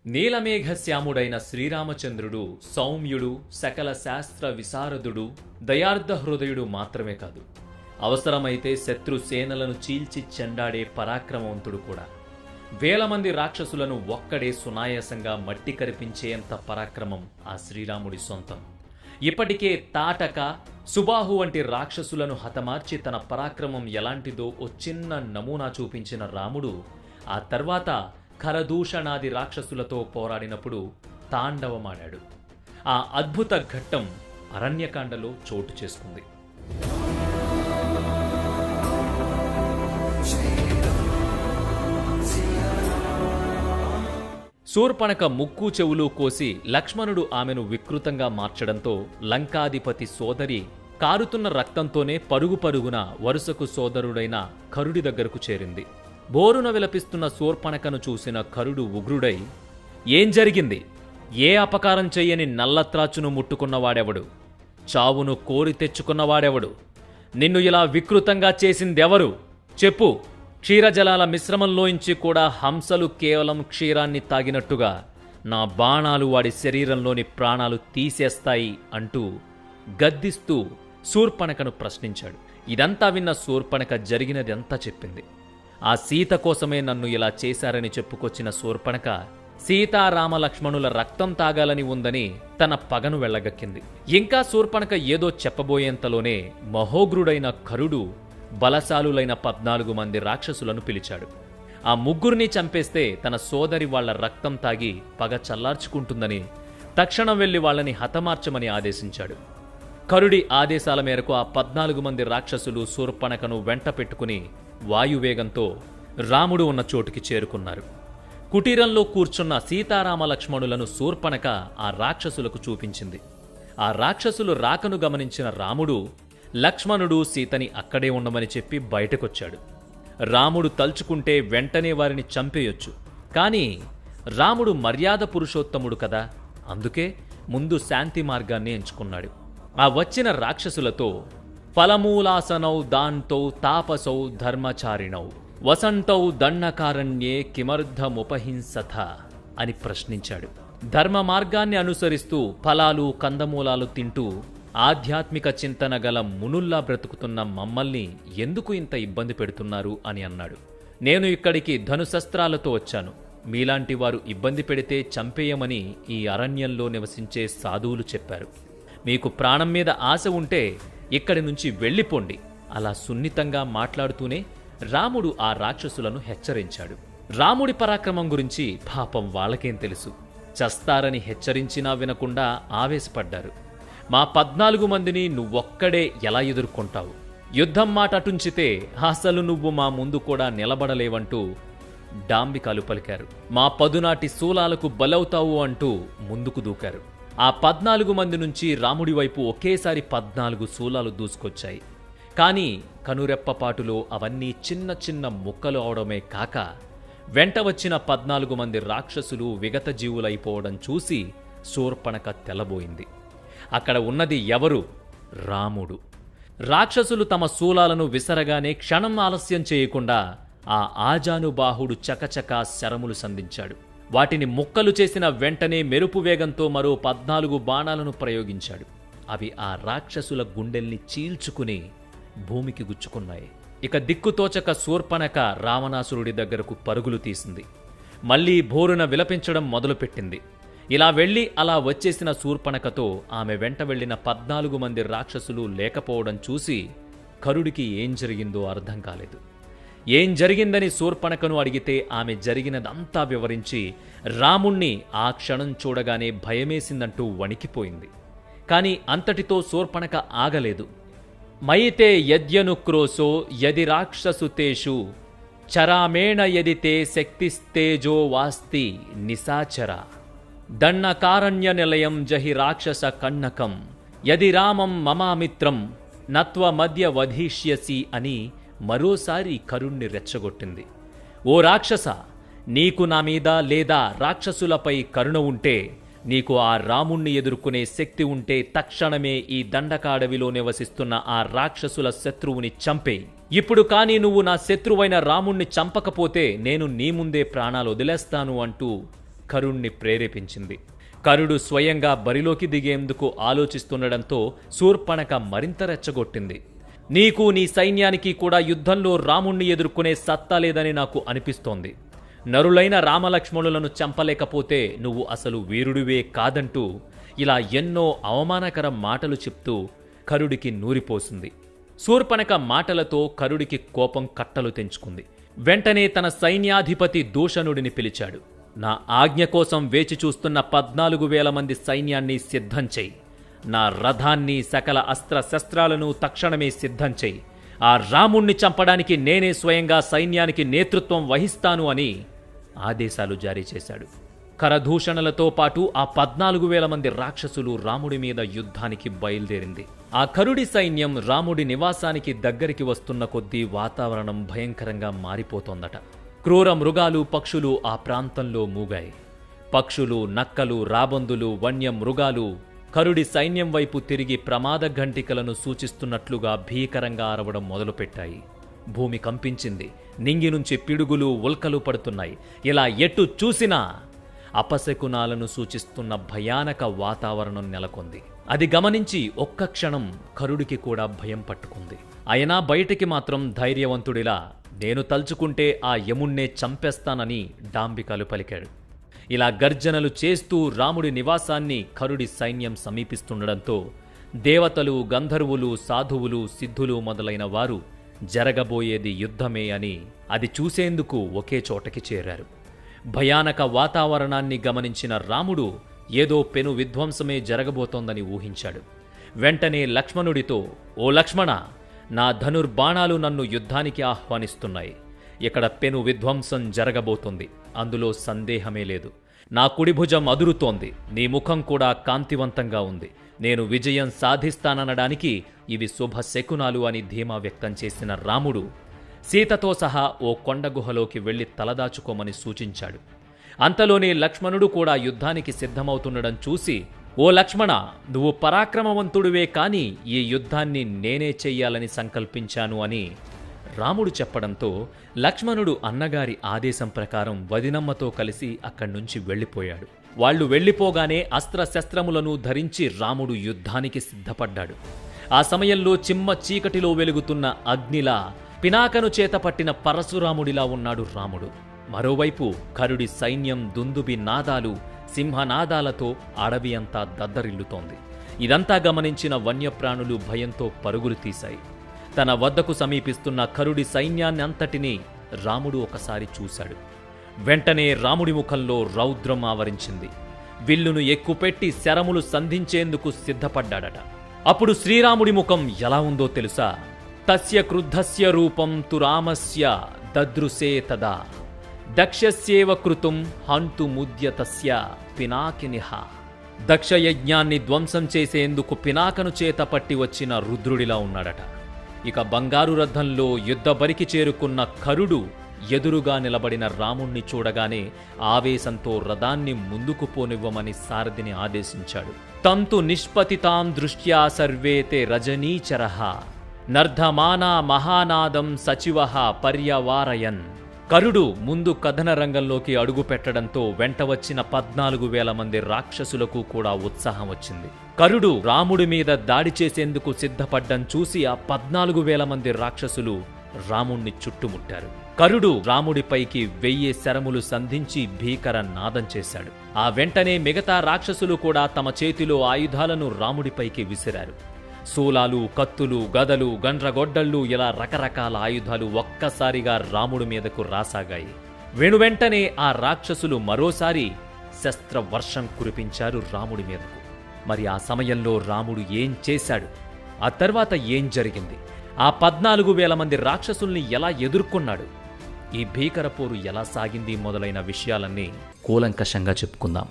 నీలమేఘశ్యాముడైన శ్రీరామచంద్రుడు సౌమ్యుడు, సకల శాస్త్ర విశారదుడు, దయార్ధ హృదయుడు మాత్రమే కాదు, అవసరమైతే శత్రు సేనలను చీల్చి చెండాడే పరాక్రమవంతుడు కూడా. వేల మంది రాక్షసులను ఒక్కడే సునాయాసంగా మట్టి కరిపించేంత పరాక్రమం ఆ శ్రీరాముడి సొంతం. ఇప్పటికే తాటక, సుబాహు వంటి రాక్షసులను హతమార్చి తన పరాక్రమం ఎలాంటిదో ఓ చిన్న నమూనా చూపించిన రాముడు ఆ తర్వాత ఖరదూషణాది రాక్షసులతో పోరాడినప్పుడు తాండవమాడాడు. ఆ అద్భుత ఘట్టం అరణ్యకాండలో చోటు చేసుకుంది. శూర్పణఖ ముక్కు చెవులు కోసి లక్ష్మణుడు ఆమెను వికృతంగా మార్చడంతో లంకాధిపతి సోదరి కారుతున్న రక్తంతోనే పరుగు పరుగున వరుసకు సోదరుడైన కరుడి దగ్గరకు చేరింది. బోరున విలపిస్తున్న శూర్పణఖను చూసిన కరుడు ఉగ్రుడై, ఏం జరిగింది? ఏ అపకారం చెయ్యని నల్లత్రాచును ముట్టుకున్నవాడెవడు? చావును కోరి తెచ్చుకున్నవాడెవడు? నిన్ను ఇలా వికృతంగా చేసిందెవరు? చెప్పు. క్షీరజలాల మిశ్రమంలోంచి కూడా హంసలు కేవలం క్షీరాన్ని తాగినట్టుగా నా బాణాలు వాడి శరీరంలోని ప్రాణాలు తీసేస్తాయి అంటూ గద్దిస్తూ శూర్పణఖను ప్రశ్నించాడు. ఇదంతా విన్న శూర్పణఖ జరిగినదంతా చెప్పింది. ఆ సీత కోసమే నన్ను ఇలా చేశారని చెప్పుకొచ్చిన శూర్పణఖ సీతారామ లక్ష్మణుల రక్తం తాగాలని ఉందని తన పగను వెళ్లగక్కింది. ఇంకా శూర్పణఖ ఏదో చెప్పబోయేంతలోనే మహోగ్రుడైన కరుడు బలశాలులైన 14 మంది రాక్షసులను పిలిచాడు. ఆ ముగ్గురిని చంపేస్తే తన సోదరి వాళ్ల రక్తం తాగి పగ చల్లార్చుకుంటుందని తక్షణం వెళ్లి వాళ్ళని హతమార్చమని ఆదేశించాడు. కరుడి ఆదేశాల మేరకు ఆ 14 మంది రాక్షసులు శూర్పణఖను వెంట పెట్టుకుని వాయువేగంతో రాముడు ఉన్న చోటుకి చేరుకున్నారు. కుటీరంలో కూర్చున్న సీతారామ లక్ష్మణులను శూర్పణఖ ఆ రాక్షసులకు చూపించింది. ఆ రాక్షసులు రాకను గమనించిన రాముడు లక్ష్మణుడు సీతని అక్కడే ఉండమని చెప్పి బయటకొచ్చాడు. రాముడు తలుచుకుంటే వెంటనే వారిని చంపేయొచ్చు. కానీ రాముడు మర్యాద పురుషోత్తముడు కదా, అందుకే ముందు శాంతి మార్గాన్ని ఎంచుకున్నాడు. ఆ వచ్చిన రాక్షసులతో ఫలమూలాసనౌ దాంతౌ తాపసౌ ధర్మచారిణౌ వసంతౌ దండకారణ్యే కిమర్థముపహింసథ అని ప్రశ్నించాడు. ధర్మ మార్గాన్ని అనుసరిస్తూ ఫలాలు కందమూలాలు తింటూ ఆధ్యాత్మిక చింతన గల మునుల్లా బ్రతుకుతున్న మమ్మల్ని ఎందుకు ఇంత ఇబ్బంది పెడుతున్నారు అని అన్నాడు. నేను ఇక్కడికి ధనుశస్త్రాలతో వచ్చాను. మీలాంటి వారు ఇబ్బంది పెడితే చంపేయమని ఈ అరణ్యంలో నివసించే సాధువులు చెప్పారు. మీకు ప్రాణం మీద ఆశ ఉంటే ఇక్కడి నుంచి వెళ్ళిపోండి. అలా సున్నితంగా మాట్లాడుతూనే రాముడు ఆ రాక్షసులను హెచ్చరించాడు. రాముడి పరాక్రమం గురించి పాపం వాళ్ళకేం తెలుసు. చస్తారని హెచ్చరించినా వినకుండా ఆవేశపడ్డారు. మా 14 మందిని నువ్వొక్కడే ఎలా ఎదుర్కొంటావు? యుద్ధం మాట అటుంచితే అసలు నువ్వు మా ముందు కూడా నిలబడలేవంటూ డాంబికాలు పలికారు. మా పదునాటి శూలాలకు బలవుతావు అంటూ ముందుకు దూకారు. ఆ 14 మంది నుంచి రాముడి వైపు ఒకేసారి 14 శూలాలు దూసుకొచ్చాయి. కానీ కనురెప్పపాటులో అవన్నీ చిన్న చిన్న ముక్కలు అవడమే కాక వెంట వచ్చిన 14 మంది రాక్షసులు విగత జీవులైపోవడం చూసి శూర్పణఖ తెల్లబోయింది. అక్కడ ఉన్నది ఎవరు? రాముడు. రాక్షసులు తమ శూలాలను విసరగానే క్షణం ఆలస్యం చేయకుండా ఆ ఆజానుబాహుడు చకచకా శరములు సంధించాడు. వాటిని ముక్కలు చేసిన వెంటనే మెరుపు వేగంతో మరో 14 బాణాలను ప్రయోగించాడు. అవి ఆ రాక్షసుల గుండెల్ని చీల్చుకుని భూమికి గుచ్చుకున్నాయి. ఇక దిక్కుతోచక శూర్పణఖ రావణాసురుడి దగ్గరకు పరుగులు తీసింది. మళ్లీ భోరున విలపించడం మొదలుపెట్టింది. ఇలా వెళ్లి అలా వచ్చేసిన శూర్పణఖతో ఆమె వెంట వెళ్లిన 14 మంది రాక్షసులు లేకపోవడం చూసి కరుడికి ఏం జరిగిందో అర్థం కాలేదు. ఏం జరిగిందని శూర్పణఖను అడిగితే ఆమె జరిగినదంతా వివరించి రాముణ్ణి ఆ క్షణం చూడగానే భయమేసిందంటూ వణికిపోయింది. కాని అంతటితో శూర్పణఖ ఆగలేదు. మయితే యద్యనుక్రోశో యది రాక్షసుతేషు చరామేణ యదితే శక్తిస్తేజో వాస్తి నిశాచర దన్నకారణ్య నిలయం జహి రాక్షస కన్నకం యది రామం మమామిత్రం నత్వ మధ్య వధిష్యసి అని మరోసారి కరుణ్ణి రెచ్చగొట్టింది. ఓ రాక్షస, నీకు నా మీద లేదా రాక్షసులపై కరుణ ఉంటే, నీకు ఆ రాముణ్ణి ఎదుర్కొనే శక్తి ఉంటే తక్షణమే ఈ దండకాడవిలో నివసిస్తున్న ఆ రాక్షసుల శత్రువుని చంపేయి. ఇప్పుడు కానీ నువ్వు నా శత్రువైన రాముణ్ణి చంపకపోతే నేను నీ ముందే ప్రాణాలు వదిలేస్తాను అంటూ కరుణ్ణి ప్రేరేపించింది. కరుడు స్వయంగా బరిలోకి దిగేందుకు ఆలోచిస్తుండడంతో శూర్పణఖ మరింత రెచ్చగొట్టింది. నీకు నీ సైన్యానికి కూడా యుద్ధంలో రాముణ్ణి ఎదుర్కొనే సత్తా లేదని నాకు అనిపిస్తోంది. నరులైన రామలక్ష్మణులను చంపలేకపోతే నువ్వు అసలు వీరుడివే కాదంటూ ఇలా ఎన్నో అవమానకర మాటలు చెప్తూ కరుడికి నూరిపోసింది. శూర్పణఖ మాటలతో కరుడికి కోపం కట్టలు తెంచుకుంది. వెంటనే తన సైన్యాధిపతి దూషణుడిని పిలిచాడు. నా ఆజ్ఞ కోసం వేచి చూస్తున్న 14,000 మంది సైన్యాన్ని సిద్ధం చెయ్యి. నా రథాన్ని సకల అస్త్రశస్త్రాలను తక్షణమే సిద్ధం చెయ్యి. ఆ రాముణ్ణి చంపడానికి నేనే స్వయంగా సైన్యానికి నేతృత్వం వహిస్తాను అని ఆదేశాలు జారీ చేశాడు. కరదూషణలతో పాటు ఆ 14,000 మంది రాక్షసులు రాముడి మీద యుద్ధానికి బయలుదేరింది. ఆ కరుడి సైన్యం రాముడి నివాసానికి దగ్గరికి వస్తున్న కొద్దీ వాతావరణం భయంకరంగా మారిపోతోందట. క్రూర మృగాలు, పక్షులు ఆ ప్రాంతంలో మూగాయి. పక్షులు, నక్కలు, రాబందులు, వన్య మృగాలు కరుడి సైన్యం వైపు తిరిగి ప్రమాద ఘంటికలను సూచిస్తున్నట్లుగా భీకరంగా అరవడం మొదలుపెట్టాయి. భూమి కంపించింది. నింగి నుంచి పిడుగులు, ఉల్కలు పడుతున్నాయి. ఇలా ఎటు చూసినా అపశకునాలను సూచిస్తున్న భయానక వాతావరణం నెలకొంది. అది గమనించి ఒక్క క్షణం కరుడికి కూడా భయం పట్టుకుంది. అయినా బయటికి మాత్రం ధైర్యవంతుడిలా నేను తలుచుకుంటే ఆ యముణ్ణే చంపేస్తానని డాంబికాలు పలికాడు. ఇలా గర్జనలు చేస్తూ రాముడి నివాసాన్ని కరుడి సైన్యం సమీపిస్తుండడంతో దేవతలు, గంధర్వులు, సాధువులు, సిద్ధులు మొదలైన వారు జరగబోయేది యుద్ధమే అని అది చూసేందుకు ఒకే చోటకి చేరారు. భయానక వాతావరణాన్ని గమనించిన రాముడు ఏదో పెను విధ్వంసమే జరగబోతోందని ఊహించాడు. వెంటనే లక్ష్మణుడితో, ఓ లక్ష్మణ, నా ధనుర్బాణాలు నన్ను యుద్ధానికి ఆహ్వానిస్తున్నాయి. ఇక్కడ పెను విధ్వంసం జరగబోతోంది, అందులో సందేహమే లేదు. నా కుడి భుజం అదురుతోంది, నీ ముఖం కూడా కాంతివంతంగా ఉంది. నేను విజయం సాధిస్తాననడానికి ఇవి శుభ శకునాలు అని ధీమా వ్యక్తం చేసిన రాముడు సీతతో సహా ఓ కొండగుహలోకి వెళ్లి తలదాచుకోమని సూచించాడు. అంతలోనే లక్ష్మణుడు కూడా యుద్ధానికి సిద్ధమవుతుండడం చూసి, ఓ లక్ష్మణ, నువ్వు పరాక్రమవంతుడివే కాని ఈ యుద్ధాన్ని నేనే చెయ్యాలని సంకల్పించాను అని రాముడు చెప్పడంతో లక్ష్మణుడు అన్నగారి ఆదేశం ప్రకారం వదినమ్మతో కలిసి అక్కడి నుంచి వెళ్లిపోయాడు. వాళ్లు వెళ్లిపోగానే అస్త్రశస్త్రములను ధరించి రాముడు యుద్ధానికి సిద్ధపడ్డాడు. ఆ సమయంలో చిమ్మ చీకటిలో వెలుగుతున్న అగ్నిలా పినాకను చేతపట్టిన పరశురాముడిలా ఉన్నాడు రాముడు. మరోవైపు కరుడి సైన్యం దుందుబి నాదాలు, సింహనాదాలతో అడవి అంతా దద్దరిల్లుతోంది. ఇదంతా గమనించిన వన్యప్రాణులు భయంతో పరుగులు తీశాయి. తన వద్దకు సమీపిస్తున్న కరుడి సైన్యాన్ని అంతటినీ రాముడు ఒకసారి చూశాడు. వెంటనే రాముడి ముఖంలో రౌద్రం ఆవరించింది. విల్లును ఎక్కుపెట్టి శరములు సంధించేందుకు సిద్ధపడ్డాడట. అప్పుడు శ్రీరాముడి ముఖం ఎలా ఉందో తెలుసా? తస్య క్రుద్ధస్య రూపం తు రామస్య దదృశే తదా దక్షస్యేవ కృతం హంతు ముద్యతస్య పినాకినిహ. దక్షయజ్ఞాన్ని ధ్వంసం చేసేందుకు పినాకను చేత పట్టి వచ్చిన రుద్రుడిలా ఉన్నాడట. ఇక బంగారు రథంలో యుద్ధబరికి చేరుకున్న కరుడు ఎదురుగా నిలబడిన రాముణ్ణి చూడగానే ఆవేశంతో రథాన్ని ముందుకు పోనివ్వమని సారథిని ఆదేశించాడు. తంతు నిష్పతితాం దృష్ట్యా సర్వేతే రజనీచరః నర్ధమానా మహానాదం సచివః పర్యవారయన్. కరుడు ముందు కథన రంగంలోకి అడుగు పెట్టడంతో వెంట వచ్చిన 14,000 మంది రాక్షసులకు కూడా ఉత్సాహం వచ్చింది. కరుడు రాముడి మీద దాడి చేసేందుకు సిద్ధపడ్డం చూసి ఆ 14,000 మంది రాక్షసులు రాముణ్ణి చుట్టుముట్టారు. కరుడు రాముడిపైకి 1000 శరములు సంధించి భీకర నాదం చేశాడు. ఆ వెంటనే మిగతా రాక్షసులు కూడా తమ చేతిలో ఆయుధాలను రాముడిపైకి విసిరారు. శూలాలు, కత్తులు, గదలు, గండ్రగొడ్డళ్ళు ఇలా రకరకాల ఆయుధాలు ఒక్కసారిగా రాముడి మీదకు రాసాగాయి. వెనువెంటనే ఆ రాక్షసులు మరోసారి శస్త్రవర్షం కురిపించారు రాముడి మీదకు. మరి ఆ సమయంలో రాముడు ఏం చేశాడు? ఆ తర్వాత ఏం జరిగింది? ఆ 14,000 మంది రాక్షసుల్ని ఎలా ఎదుర్కొన్నాడు? ఈ భీకర పోరు ఎలా సాగింది మొదలైన విషయాలన్నీ కూలంకషంగా చెప్పుకుందాం.